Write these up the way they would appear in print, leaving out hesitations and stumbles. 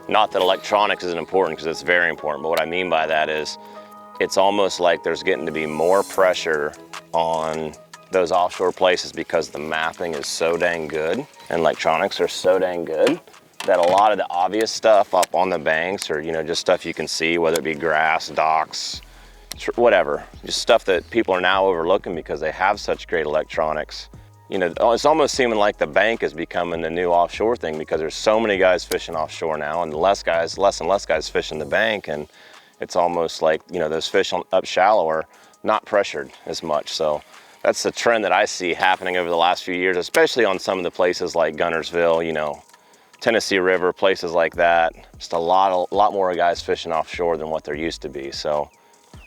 Not that electronics isn't important, because it's very important, but what I mean by that is it's almost like there's getting to be more pressure on those offshore places because the mapping is so dang good and electronics are so dang good that a lot of the obvious stuff up on the banks, or just stuff you can see, whether it be grass, docks, whatever, just stuff that people are now overlooking because they have such great electronics. It's almost seeming like the bank is becoming the new offshore thing, because there's so many guys fishing offshore now, and less and less guys fishing the bank, and it's almost like, those fish up shallow are not pressured as much. So that's the trend that I see happening over the last few years, especially on some of the places like Guntersville, Tennessee River, places like that. Just a lot more guys fishing offshore than what there used to be. So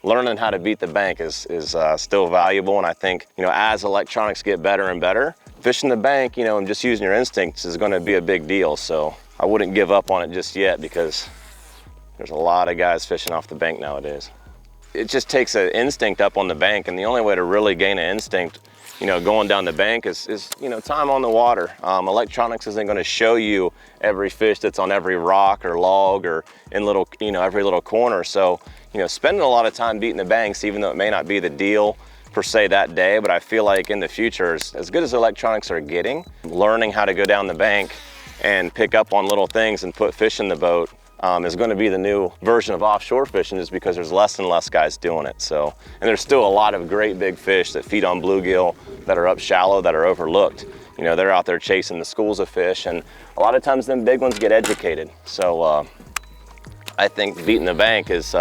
learning how to beat the bank is still valuable, and I think, as electronics get better and better, fishing the bank, and just using your instincts is going to be a big deal. So I wouldn't give up on it just yet, because there's a lot of guys fishing off the bank nowadays. It just takes an instinct up on the bank, and the only way to really gain an instinct, going down the bank is time on the water. Electronics isn't going to show you every fish that's on every rock or log or in little, every little corner. So, spending a lot of time beating the banks, even though it may not be the deal per se that day, but I feel like in the future, as good as electronics are getting, learning how to go down the bank and pick up on little things and put fish in the boat is going to be the new version of offshore fishing, just because there's less and less guys doing it. So, and there's still a lot of great big fish that feed on bluegill that are up shallow, that are overlooked. They're out there chasing the schools of fish, and a lot of times them big ones get educated. So I think beating the bank is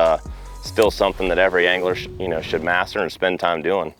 still something that every angler should master and spend time doing.